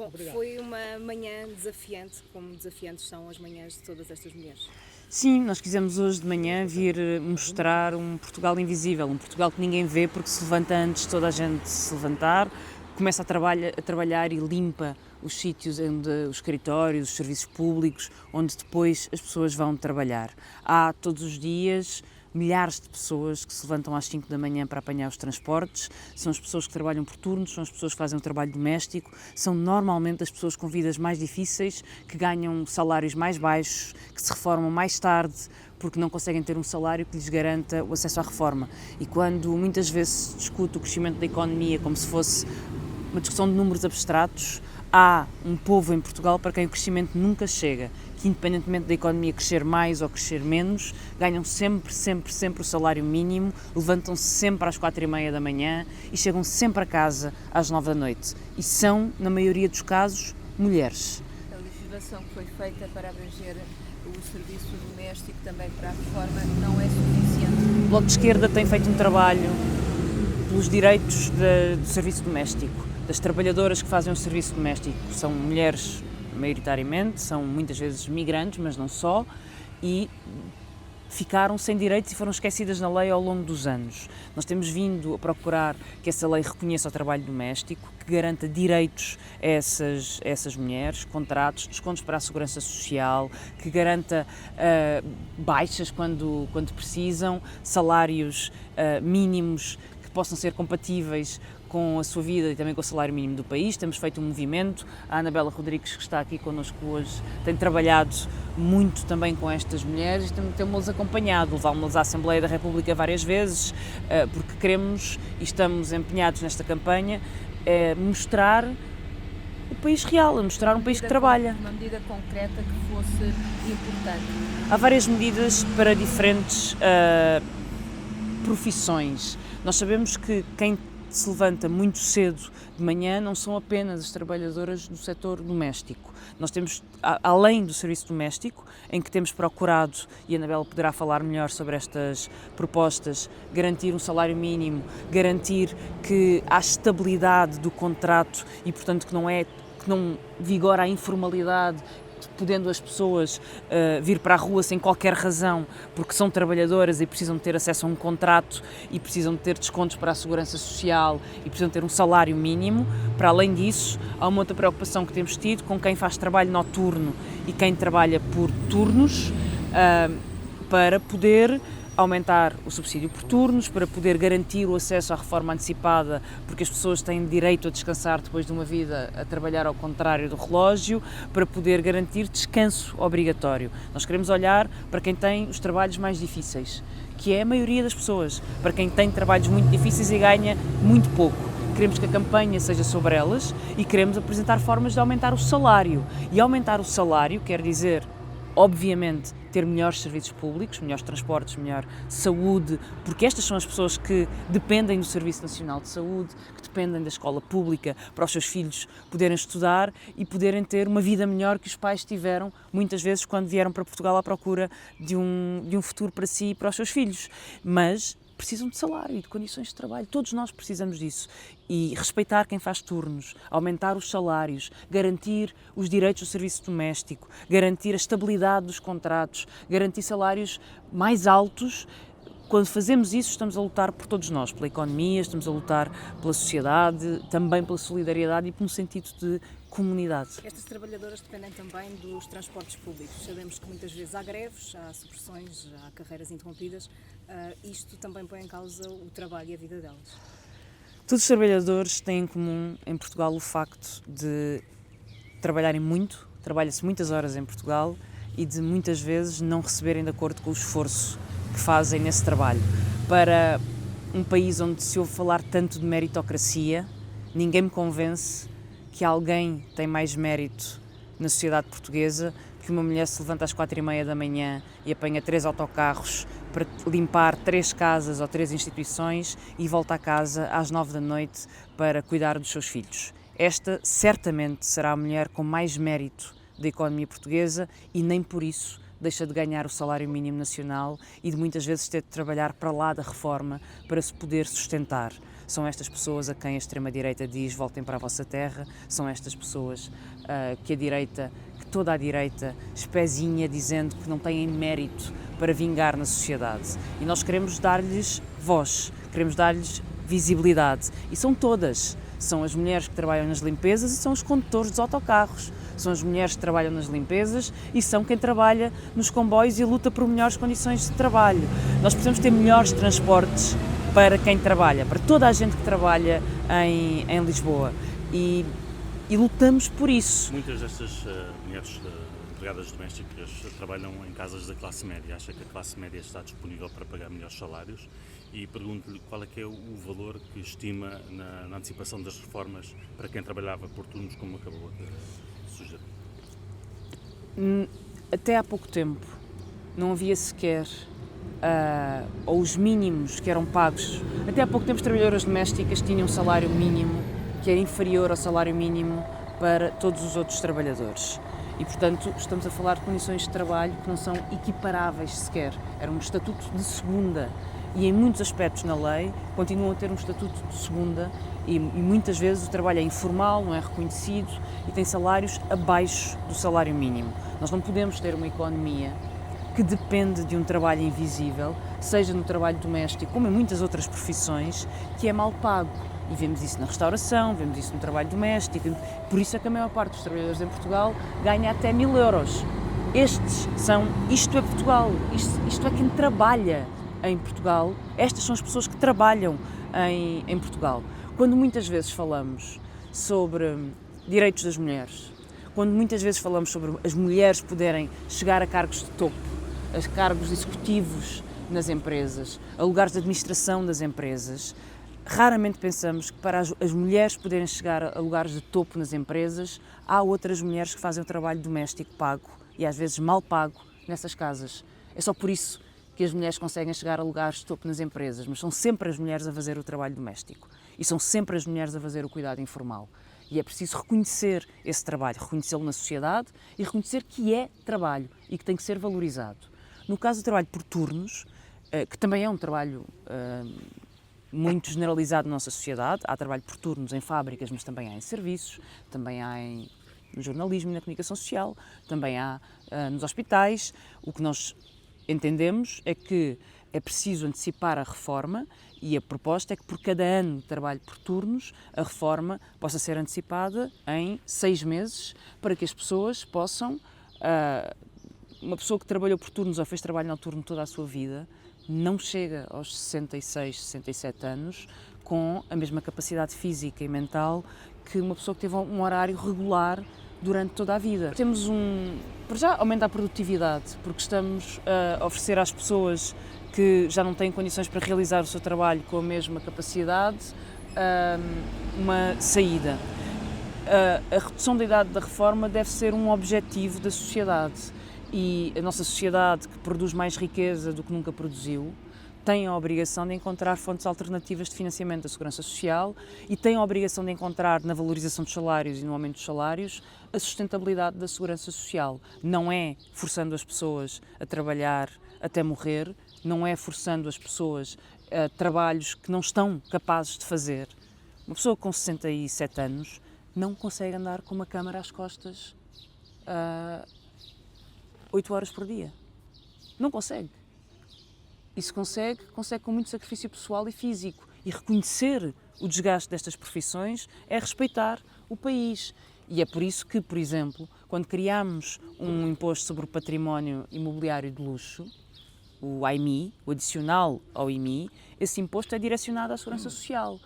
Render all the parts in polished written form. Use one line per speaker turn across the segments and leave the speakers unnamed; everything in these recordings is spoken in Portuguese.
Bom,
Obrigado.
foi uma manhã desafiante, como desafiantes são as manhãs de todas estas mulheres.
Sim, nós quisemos hoje de manhã vir mostrar um Portugal invisível, um Portugal que ninguém vê porque se levanta antes de toda a gente se levantar, começa a trabalhar e limpa os sítios onde os escritórios, os serviços públicos, onde depois as pessoas vão trabalhar. Há todos os dias milhares de pessoas que se levantam às 5 da manhã para apanhar os transportes, são as pessoas que trabalham por turnos, são as pessoas que fazem o trabalho doméstico, são normalmente as pessoas com vidas mais difíceis, que ganham salários mais baixos, que se reformam mais tarde, porque não conseguem ter um salário que lhes garanta o acesso à reforma. E quando muitas vezes se discute o crescimento da economia como se fosse uma discussão de números abstratos, há um povo em Portugal para quem o crescimento nunca chega, que independentemente da economia crescer mais ou crescer menos, ganham sempre o salário mínimo, levantam-se sempre às 4h30 da manhã e chegam sempre a casa às 9 da noite. E são, na maioria dos casos, mulheres.
A legislação que foi feita para abranger o serviço doméstico também para a reforma não é suficiente.
O Bloco de Esquerda tem feito um trabalho pelos direitos do serviço doméstico, das trabalhadoras que fazem o serviço doméstico. São mulheres, maioritariamente, são muitas vezes migrantes, mas não só, e ficaram sem direitos e foram esquecidas na lei ao longo dos anos. Nós temos vindo a procurar que essa lei reconheça o trabalho doméstico, que garanta direitos a essas mulheres, contratos, descontos para a segurança social, que garanta baixas quando precisam, salários mínimos que possam ser compatíveis com a sua vida e também com o salário mínimo do país. Temos feito um movimento. A Anabela Rodrigues, que está aqui connosco hoje, tem trabalhado muito também com estas mulheres e temos-las acompanhado, levámos-las à Assembleia da República várias vezes, porque queremos e estamos empenhados nesta campanha, mostrar o país real, mostrar um país que trabalha.
Uma medida concreta que fosse importante.
Há várias medidas para diferentes profissões. Nós sabemos que quem se levanta muito cedo de manhã não são apenas as trabalhadoras do setor doméstico. Nós temos, além do serviço doméstico, em que temos procurado, e a Anabela poderá falar melhor sobre estas propostas, garantir um salário mínimo, garantir que há estabilidade do contrato e, portanto, que não vigora a informalidade, podendo as pessoas vir para a rua sem qualquer razão, porque são trabalhadoras e precisam de ter acesso a um contrato e precisam de ter descontos para a segurança social e precisam ter um salário mínimo. Para além disso, há uma outra preocupação que temos tido com quem faz trabalho noturno e quem trabalha por turnos, para poder aumentar o subsídio por turnos, para poder garantir o acesso à reforma antecipada, porque as pessoas têm direito a descansar depois de uma vida a trabalhar ao contrário do relógio, para poder garantir descanso obrigatório. Nós queremos olhar para quem tem os trabalhos mais difíceis, que é a maioria das pessoas, para quem tem trabalhos muito difíceis e ganha muito pouco. Queremos que a campanha seja sobre elas e queremos apresentar formas de aumentar o salário. E aumentar o salário quer dizer, obviamente, ter melhores serviços públicos, melhores transportes, melhor saúde, porque estas são as pessoas que dependem do Serviço Nacional de Saúde, que dependem da escola pública para os seus filhos poderem estudar e poderem ter uma vida melhor que os pais tiveram, muitas vezes, quando vieram para Portugal à procura de um futuro para si e para os seus filhos. Mas precisam de salário e de condições de trabalho. Todos nós precisamos disso. E respeitar quem faz turnos, aumentar os salários, garantir os direitos do serviço doméstico, garantir a estabilidade dos contratos, garantir salários mais altos. Quando fazemos isso, estamos a lutar por todos nós, pela economia, estamos a lutar pela sociedade, também pela solidariedade e por um sentido de comunidade.
Estas trabalhadoras dependem também dos transportes públicos. Sabemos que muitas vezes há greves, há supressões, há carreiras interrompidas. Isto também põe em causa o trabalho e a vida delas.
Todos os trabalhadores têm em comum em Portugal o facto de trabalharem muito, trabalha-se muitas horas em Portugal e de muitas vezes não receberem de acordo com o esforço que fazem nesse trabalho. Para um país onde se ouve falar tanto de meritocracia, ninguém me convence que alguém tem mais mérito na sociedade portuguesa que uma mulher se levanta às 4h30 da manhã e apanha 3 autocarros para limpar 3 casas ou 3 instituições e volta a casa às 9 da noite para cuidar dos seus filhos. Esta certamente será a mulher com mais mérito da economia portuguesa e nem por isso deixa de ganhar o salário mínimo nacional e de muitas vezes ter de trabalhar para lá da reforma para se poder sustentar. São estas pessoas a quem a extrema-direita diz voltem para a vossa terra, são estas pessoas que toda a direita espezinha dizendo que não têm mérito para vingar na sociedade. E nós queremos dar-lhes voz, queremos dar-lhes visibilidade. E são todas. São as mulheres que trabalham nas limpezas e são os condutores dos autocarros. São as mulheres que trabalham nas limpezas e são quem trabalha nos comboios e luta por melhores condições de trabalho. Nós precisamos ter melhores transportes para quem trabalha, para toda a gente que trabalha em Lisboa. E lutamos por isso.
Muitas destas mulheres empregadas domésticas trabalham em casas da classe média. Acha que a classe média está disponível para pagar melhores salários? E pergunto-lhe qual é que é o valor que estima na antecipação das reformas para quem trabalhava por turnos, como acabou de sugerir.
Até há pouco tempo não havia sequer ou os mínimos que eram pagos. Até há pouco tempo as trabalhadoras domésticas tinham um salário mínimo que era inferior ao salário mínimo para todos os outros trabalhadores. E, portanto, estamos a falar de condições de trabalho que não são equiparáveis sequer. Era um estatuto de segunda e, em muitos aspectos na lei, continuam a ter um estatuto de segunda e muitas vezes o trabalho é informal, não é reconhecido e tem salários abaixo do salário mínimo. Nós não podemos ter uma economia que depende de um trabalho invisível, seja no trabalho doméstico como em muitas outras profissões, que é mal pago. E vemos isso na restauração, vemos isso no trabalho doméstico, por isso é que a maior parte dos trabalhadores em Portugal ganha até 1000 euros. Isto é Portugal, isto é quem trabalha em Portugal, estas são as pessoas que trabalham em Portugal. Quando muitas vezes falamos sobre direitos das mulheres, quando muitas vezes falamos sobre as mulheres poderem chegar a cargos de topo, a cargos executivos nas empresas, a lugares de administração das empresas, raramente pensamos que para as mulheres poderem chegar a lugares de topo nas empresas, há outras mulheres que fazem o trabalho doméstico pago e às vezes mal pago nessas casas. É só por isso que as mulheres conseguem chegar a lugares de topo nas empresas, mas são sempre as mulheres a fazer o trabalho doméstico e são sempre as mulheres a fazer o cuidado informal. E é preciso reconhecer esse trabalho, reconhecê-lo na sociedade e reconhecer que é trabalho e que tem que ser valorizado. No caso do trabalho por turnos, que também é um trabalho muito generalizado na nossa sociedade, há trabalho por turnos em fábricas, mas também há em serviços, também há no jornalismo e na comunicação social, também há nos hospitais. O que nós entendemos é que é preciso antecipar a reforma e a proposta é que por cada ano de trabalho por turnos a reforma possa ser antecipada em 6 meses para que as pessoas possam, uma pessoa que trabalhou por turnos ou fez trabalho noturno toda a sua vida, não chega aos 66, 67 anos com a mesma capacidade física e mental que uma pessoa que teve um horário regular durante toda a vida. Temos para já, aumenta a produtividade, porque estamos a oferecer às pessoas que já não têm condições para realizar o seu trabalho com a mesma capacidade, uma saída. A redução da idade da reforma deve ser um objetivo da sociedade e a nossa sociedade, que produz mais riqueza do que nunca produziu, tem a obrigação de encontrar fontes alternativas de financiamento da segurança social e tem a obrigação de encontrar na valorização dos salários e no aumento dos salários a sustentabilidade da segurança social. Não é forçando as pessoas a trabalhar até morrer, não é forçando as pessoas a trabalhos que não estão capazes de fazer. Uma pessoa com 67 anos não consegue andar com uma câmara às costas 8 horas por dia. Não consegue. E se consegue com muito sacrifício pessoal e físico. E reconhecer o desgaste destas profissões é respeitar o país. E é por isso que, por exemplo, quando criámos um imposto sobre o património imobiliário de luxo, o IMI, o adicional ao IMI, esse imposto é direcionado à segurança social.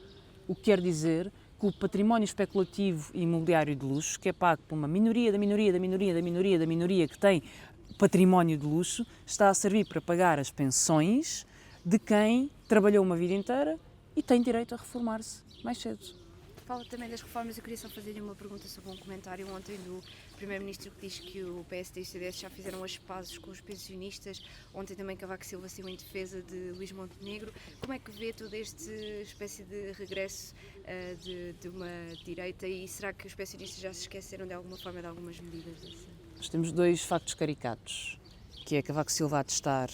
O que quer dizer que o património especulativo e imobiliário de luxo, que é pago por uma minoria da minoria da minoria da minoria da minoria que tem património de luxo, está a servir para pagar as pensões de quem trabalhou uma vida inteira e tem direito a reformar-se mais cedo.
Fala também das reformas. Eu queria só fazer-lhe uma pergunta sobre um comentário ontem do Primeiro-Ministro que diz que o PSD e o CDS já fizeram as pazes com os pensionistas. Ontem também Cavaco Silva saiu em defesa de Luís Montenegro. Como é que vê toda esta espécie de regresso de uma direita e será que os pensionistas já se esqueceram de alguma forma de algumas medidas assim?
Nós temos 2 factos caricatos, que é Cavaco Silva a testar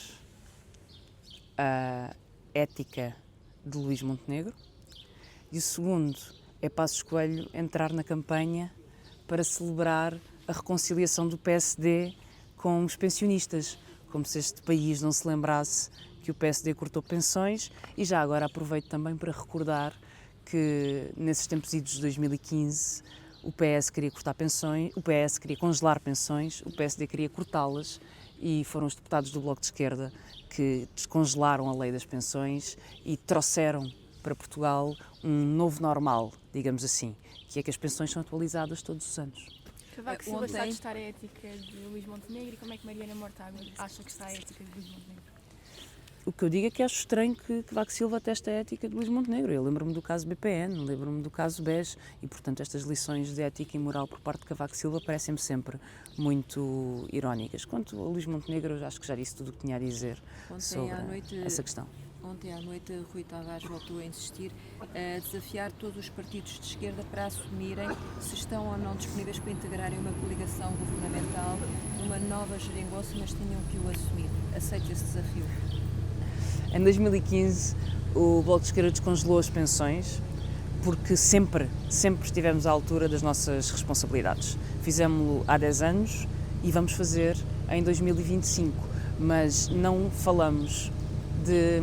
a ética de Luís Montenegro E o segundo é Passos Coelho entrar na campanha para celebrar a reconciliação do PSD com os pensionistas, como se este país não se lembrasse que o PSD cortou pensões. E já agora aproveito também para recordar que nesses tempos idos de 2015 o PS queria cortar pensões, o PS queria congelar pensões, o PSD queria cortá-las e foram os deputados do Bloco de Esquerda que descongelaram a lei das pensões e trouxeram para Portugal um novo normal, digamos assim, que é que as pensões são atualizadas todos os anos.
Cavaco Silva está a
Ontem-
testar a ética de Luís Montenegro e como é que Mariana Mortágua acha que está a ética de Luís Montenegro?
O que eu digo é que acho estranho que Cavaco Silva teste a ética de Luís Montenegro. Eu lembro-me do caso BPN, lembro-me do caso BES e, portanto, estas lições de ética e moral por parte de Cavaco Silva parecem-me sempre muito irónicas. Quanto a Luís Montenegro, eu acho que já disse tudo o que tinha a dizer sobre essa questão.
Ontem à noite, Rui Tavares voltou a insistir, a desafiar todos os partidos de esquerda para assumirem se estão ou não disponíveis para integrarem uma coligação governamental, uma nova geringonça, mas tinham que o assumir. Aceite esse desafio.
Em 2015, o Bloco de Esquerda descongelou as pensões porque sempre estivemos à altura das nossas responsabilidades. Fizemos-lo há 10 anos e vamos fazer em 2025, mas não falamos de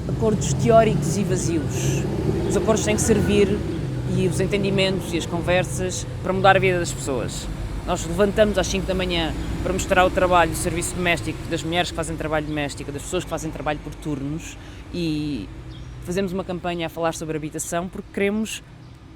acordos teóricos e vazios. Os acordos têm que servir e os entendimentos e as conversas para mudar a vida das pessoas. Nós levantamos às 5 da manhã para mostrar o trabalho do serviço doméstico, das mulheres que fazem trabalho doméstico, das pessoas que fazem trabalho por turnos e fazemos uma campanha a falar sobre habitação porque queremos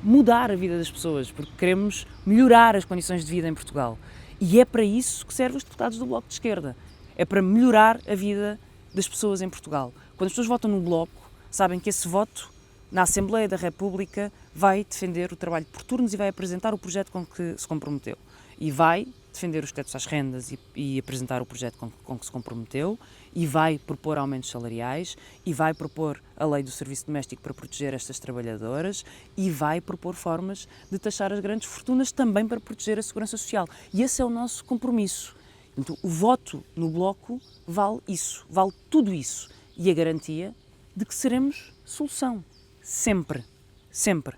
mudar a vida das pessoas, porque queremos melhorar as condições de vida em Portugal. E é para isso que servem os deputados do Bloco de Esquerda. É para melhorar a vida das pessoas em Portugal. Quando as pessoas votam no Bloco, sabem que esse voto na Assembleia da República vai defender o trabalho por turnos e vai apresentar o projeto com que se comprometeu. E vai defender os tetos às rendas e apresentar o projeto com que se comprometeu, e vai propor aumentos salariais, e vai propor a lei do serviço doméstico para proteger estas trabalhadoras, e vai propor formas de taxar as grandes fortunas também para proteger a segurança social. E esse é o nosso compromisso. Então, o voto no Bloco vale isso, vale tudo isso. E a garantia de que seremos solução. Sempre. Sempre.